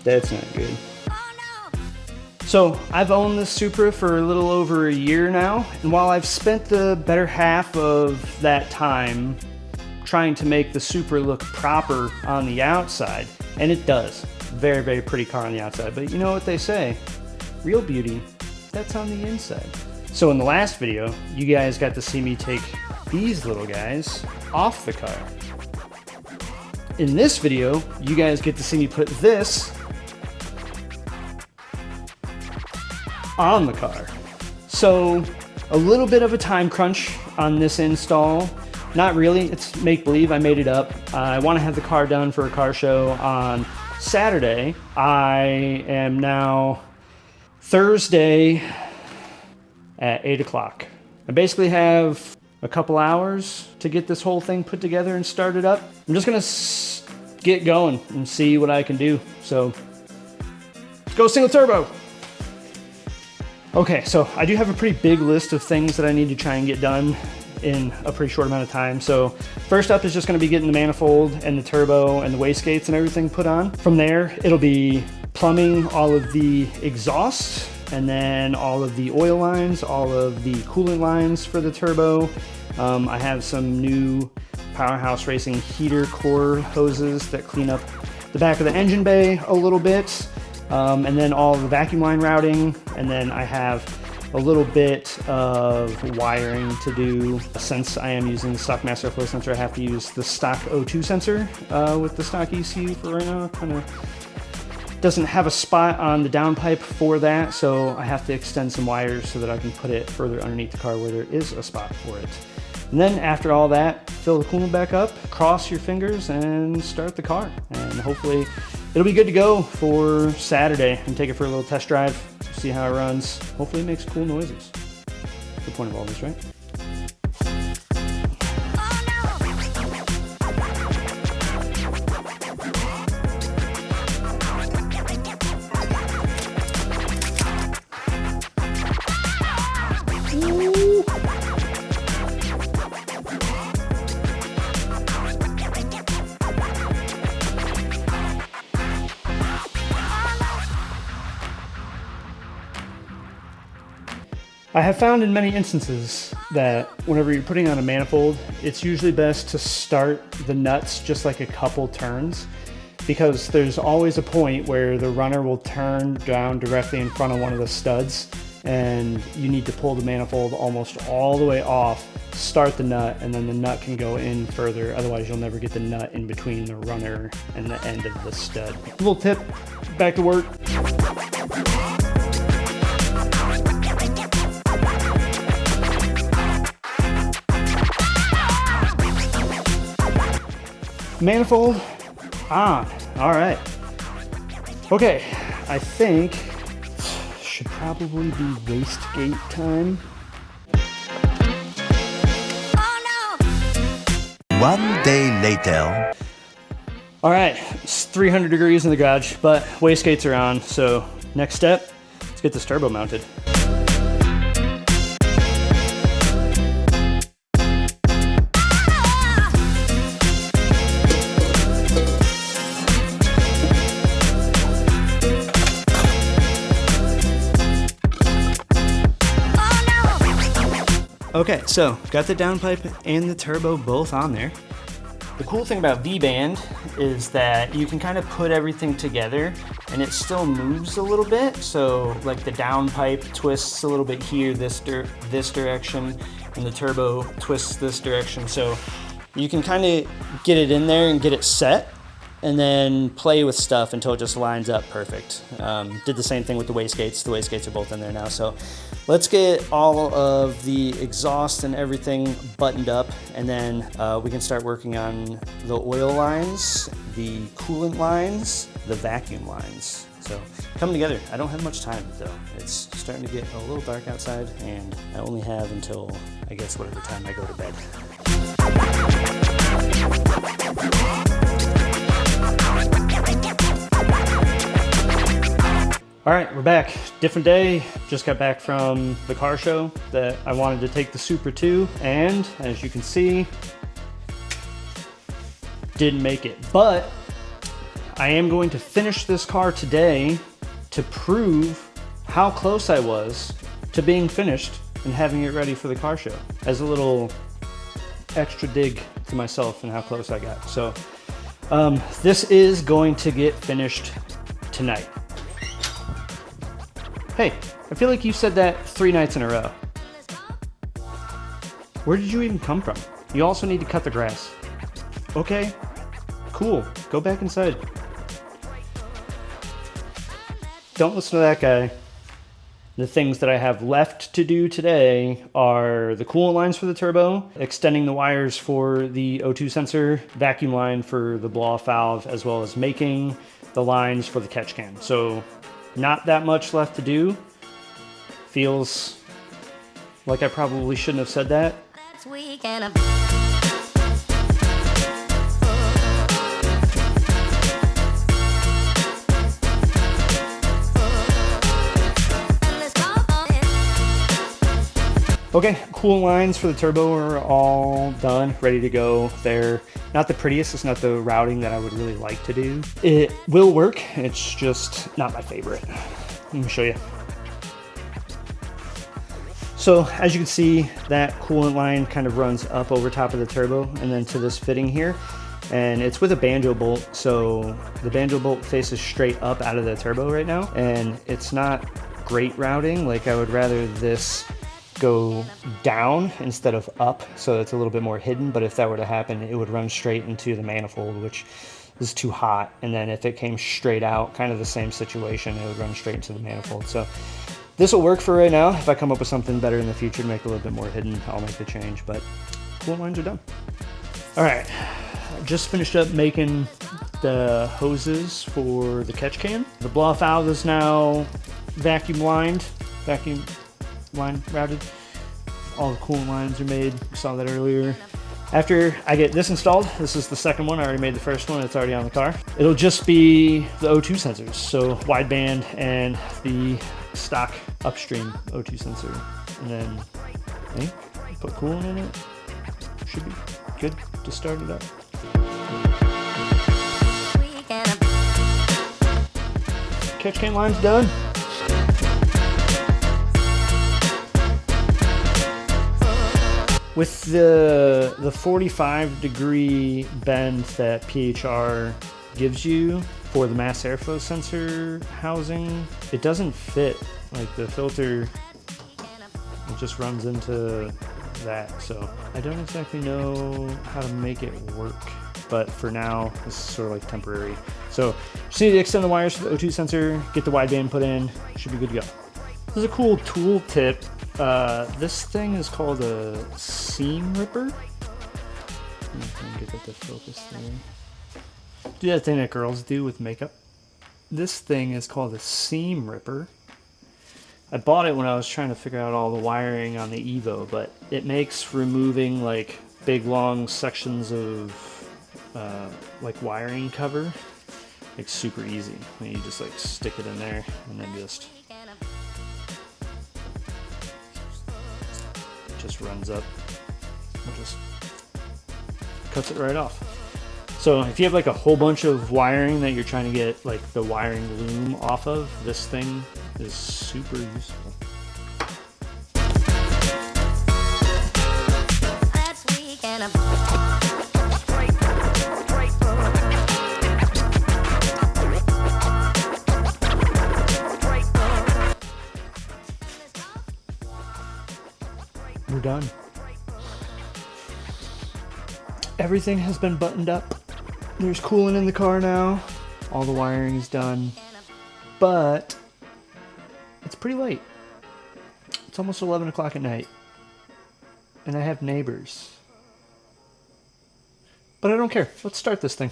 That's not good. So I've owned this Supra for a little over a year now, and while I've spent the better half of that time trying to make the Supra look proper on the outside, and it does, very, very pretty car on the outside, but you know what they say, real beauty, that's on the inside. So in the last video, you guys got to see me take these little guys off the car. In this video, you guys get to see me put this on the car. So a little bit of a time crunch on this install. Not really, it's make-believe, I made it up. I want to have the car done for a car show on Saturday. I am now Thursday at 8 o'clock. I basically have a couple hours to get this whole thing put together and started up. I'm just gonna get going and see what I can do. So let's go single turbo. Okay, so I do have a pretty big list of things that I need to try and get done in a pretty short amount of time. So first up is just gonna be getting the manifold and the turbo and the wastegates and everything put on. From there, it'll be plumbing all of the exhaust and then all of the oil lines, all of the coolant lines for the turbo. I have some new Powerhouse Racing heater core hoses that clean up the back of the engine bay a little bit. And then all the vacuum line routing, and then I have a little bit of wiring to do. Since I am using the stock master flow sensor, I have to use the stock O2 sensor with the stock ECU for right now. Kind of doesn't have a spot on the downpipe for that, so I have to extend some wires so that I can put it further underneath the car where there is a spot for it. And then after all that, fill the coolant back up, cross your fingers, and start the car. And hopefully it'll be good to go for Saturday and take it for a little test drive, see how it runs. Hopefully it makes cool noises. That's the point of all this, right? I have found in many instances that whenever you're putting on a manifold, it's usually best to start the nuts just like a couple turns, because there's always a point where the runner will turn down directly in front of one of the studs, and you need to pull the manifold almost all the way off, start the nut, and then the nut can go in further. Otherwise, you'll never get the nut in between the runner and the end of the stud. A little tip, back to work. Manifold on. All right. Okay, I think should probably be wastegate time. One day later. All right, it's 300 degrees in the garage, but wastegates are on. So next step, let's get this turbo mounted. Okay, so got the downpipe and the turbo both on there. The cool thing about V-band is that you can kind of put everything together and it still moves a little bit. So like the downpipe twists a little bit here, this direction, and the turbo twists this direction. So you can kind of get it in there and get it set, and then play with stuff until it just lines up perfect. Did the same thing with the wastegates. The wastegates are both in there now. So let's get all of the exhaust and everything buttoned up, and then we can start working on the oil lines, the coolant lines, the vacuum lines. So coming together. I don't have much time though. It's starting to get a little dark outside, and I only have until, I guess, whatever time I go to bed. All right, we're back. Different day. Just got back from the car show that I wanted to take the Supra to, and as you can see, didn't make it. But I am going to finish this car today to prove how close I was to being finished and having it ready for the car show, as a little extra dig to myself and how close I got. So this is going to get finished tonight. Hey, I feel like you said that 3 nights in a row. Where did you even come from? You also need to cut the grass. Okay, cool, go back inside. Don't listen to that guy. The things that I have left to do today are the coolant lines for the turbo, extending the wires for the O2 sensor, vacuum line for the blow-off valve, as well as making the lines for the catch can. So not that much left to do. Feels like I probably shouldn't have said that. Okay, coolant lines for the turbo are all done, ready to go. They're not the prettiest, it's not the routing that I would really like to do. It will work, it's just not my favorite. Let me show you. So as you can see, that coolant line kind of runs up over top of the turbo and then to this fitting here. And it's with a banjo bolt, so the banjo bolt faces straight up out of the turbo right now. And it's not great routing, like I would rather this go down instead of up, so it's a little bit more hidden. But if that were to happen, it would run straight into the manifold, which is too hot. And then if it came straight out, kind of the same situation, it would run straight into the manifold. So this will work for right now. If I come up with something better in the future to make it a little bit more hidden, I'll make the change, but coolant lines are done. All right, I just finished up making the hoses for the catch can. The blow-off valve is now vacuum line routed. All the coolant lines are made. We saw that earlier. After I get this installed, this is the second one. I already made the first one. It's already on the car. It'll just be the O2 sensors, so wideband and the stock upstream O2 sensor. And then I think put coolant in it. Should be good to start it up. Catch can line's done. With the 45-degree bend that PHR gives you for the mass airflow sensor housing, it doesn't fit. Like the filter, it just runs into that. So I don't exactly know how to make it work, but for now, this is sort of like temporary. So just need to extend the wires for the O2 sensor, get the wideband put in, should be good to go. This is a cool tool tip. This thing is called a seam ripper. I'm gonna get that to focus there. Do that thing that girls do with makeup. This thing is called a seam ripper. I bought it when I was trying to figure out all the wiring on the Evo, but it makes removing like big long sections of like wiring cover like super easy. And you just like stick it in there and then just runs up and just cuts it right off. So if you have like a whole bunch of wiring that you're trying to get like the wiring loom off of, this thing is super useful. We're done. Everything has been buttoned up. There's coolant in the car now. All the wiring is done. But it's pretty late. It's almost 11 o'clock at night. And I have neighbors. But I don't care. Let's start this thing.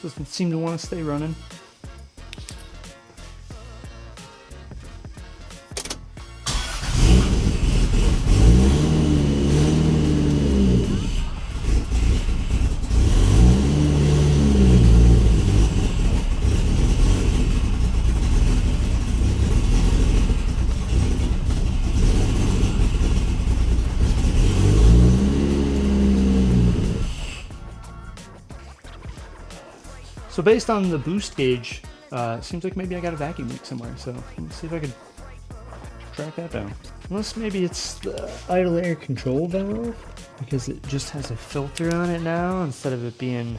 Doesn't seem to want to stay running. So based on the boost gauge, it seems like maybe I got a vacuum leak somewhere. So let's see if I could track that down. Unless maybe it's the idle air control valve, because it just has a filter on it now instead of it being...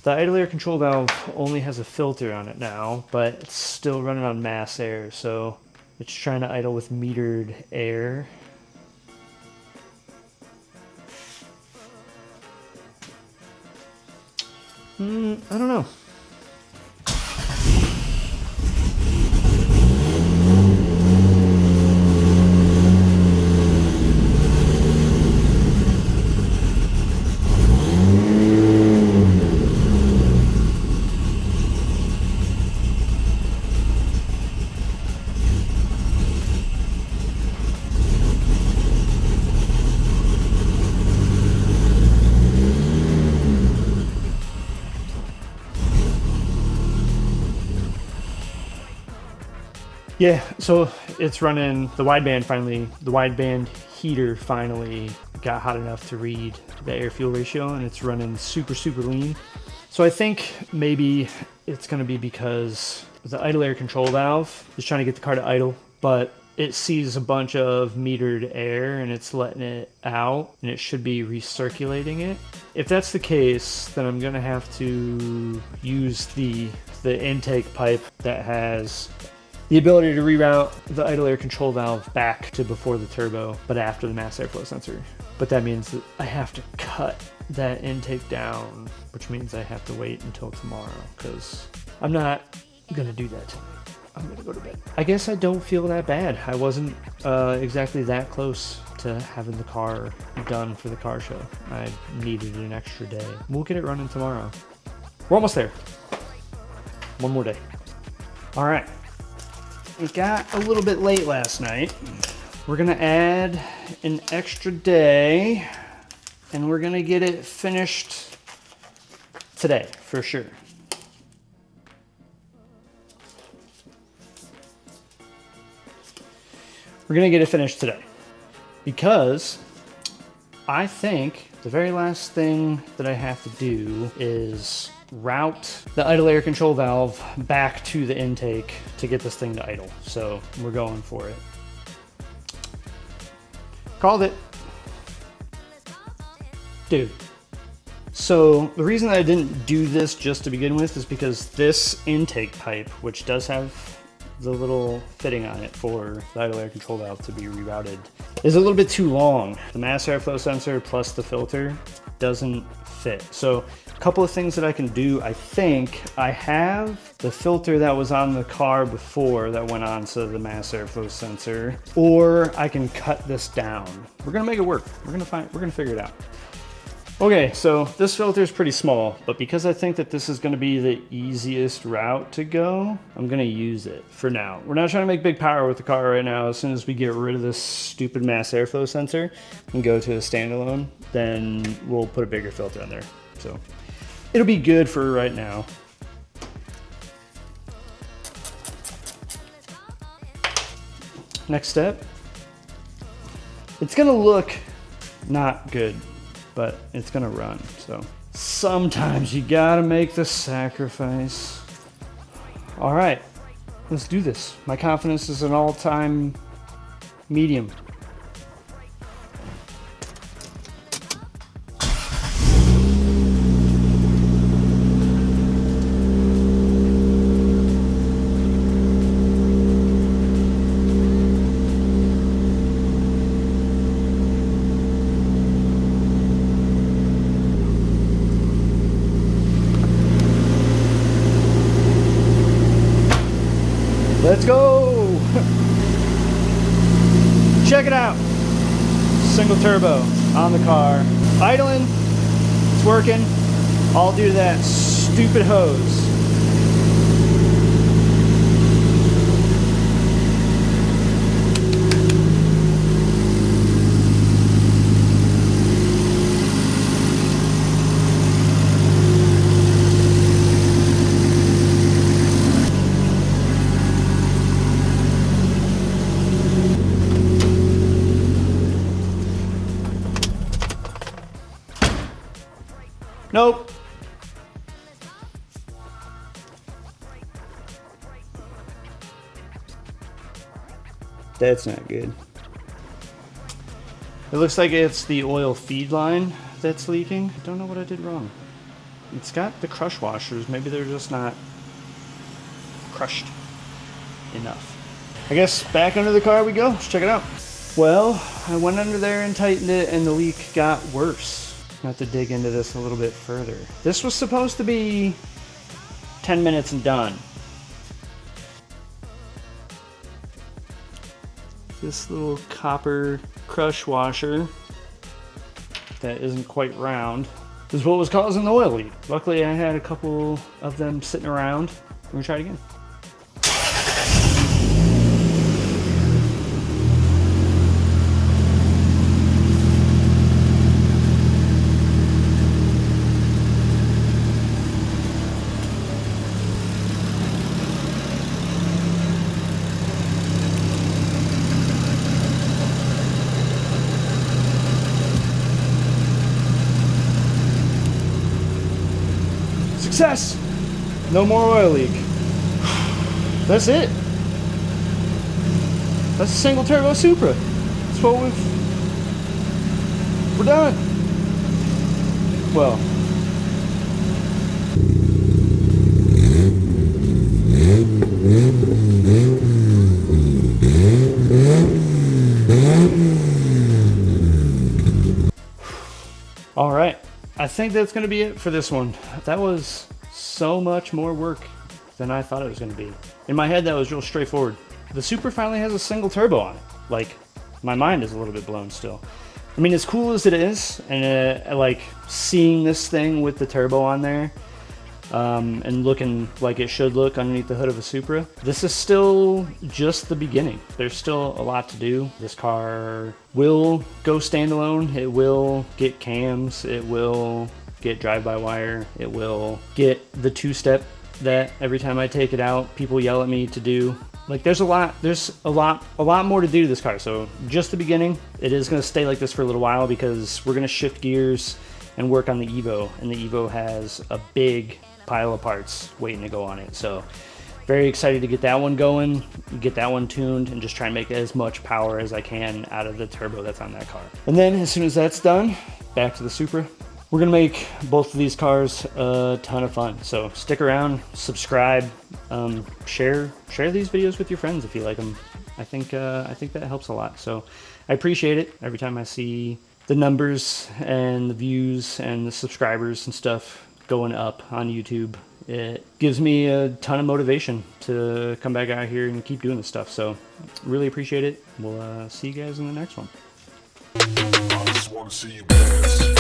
The idle air control valve only has a filter on it now, but it's still running on mass air, so it's trying to idle with metered air. I don't know. Yeah, so it's running the wideband finally. The wideband heater finally got hot enough to read the air fuel ratio, and it's running super lean. So I think maybe it's going to be because the idle air control valve is trying to get the car to idle, but it sees a bunch of metered air and it's letting it out, and it should be recirculating it. If that's the case, then I'm going to have to use the intake pipe that has the ability to reroute the idle air control valve back to before the turbo, but after the mass airflow sensor. But that means that I have to cut that intake down, which means I have to wait until tomorrow, because I'm not gonna do that tonight. I'm gonna go to bed. I guess I don't feel that bad. I wasn't exactly that close to having the car done for the car show. I needed an extra day. We'll get it running tomorrow. We're almost there. One more day. All right. It got a little bit late last night. We're gonna add an extra day and we're gonna get it finished today for sure. We're gonna get it finished today because I think the very last thing that I have to do is route the idle air control valve back to the intake to get this thing to idle. So we're going for it. Called it. Dude. So the reason that I didn't do this just to begin with is because this intake pipe, which does have the little fitting on it for the idle air control valve to be rerouted, is a little bit too long. The mass airflow sensor plus the filter doesn't fit. So a couple of things that I can do. I think I have the filter that was on the car before that went on to the mass airflow sensor, or I can cut this down. We're gonna make it work. We're gonna figure it out. Okay, so this filter is pretty small, but because I think that this is gonna be the easiest route to go, I'm gonna use it for now. We're not trying to make big power with the car right now. As soon as we get rid of this stupid mass airflow sensor and go to a standalone, then we'll put a bigger filter on there. So it'll be good for right now. Next step, it's gonna look not good, but it's gonna run. So sometimes you gotta make the sacrifice. All right, let's do this. My confidence is an all-time medium. Let's go! Check it out. Single turbo on the car. Idling, it's working. All due to that stupid hose. Nope. That's not good. It looks like it's the oil feed line that's leaking. I don't know what I did wrong. It's got the crush washers. Maybe they're just not crushed enough. I guess back under the car we go. Let's check it out. Well, I went under there and tightened it, and the leak got worse. Have to dig into this a little bit further. This was supposed to be 10 minutes and done. This little copper crush washer that isn't quite round is what was causing the oil leak. Luckily, I had a couple of them sitting around. We're gonna try it again. Success! No more oil leak. That's it. That's a single turbo Supra. That's what we're done. Well. All right. I think that's going to be it for this one. That was so much more work than I thought it was going to be. In my head, that was real straightforward. The Supra finally has a single turbo on it. Like, my mind is a little bit blown still. I mean, as cool as it is, and I like seeing this thing with the turbo on there, and looking like it should look underneath the hood of a Supra, this is still just the beginning. There's still a lot to do. This car will go standalone. It will get cams. It will get drive-by-wire. It will get the two-step that every time I take it out, people yell at me to do. Like, there's a lot more to do to this car. So just the beginning. It is going to stay like this for a little while because we're going to shift gears and work on the Evo, and the Evo has a big pile of parts waiting to go on it. So very excited to get that one going, get that one tuned, and just try and make as much power as I can out of the turbo that's on that car. And then as soon as that's done, back to the Supra. We're gonna make both of these cars a ton of fun. So stick around, subscribe, share these videos with your friends if you like them. I think that helps a lot. So I appreciate it every time I see the numbers and the views and the subscribers and stuff going up on YouTube. It gives me a ton of motivation to come back out here and keep doing this stuff. So really appreciate it. We'll see you guys in the next one. I just wanna see you dance.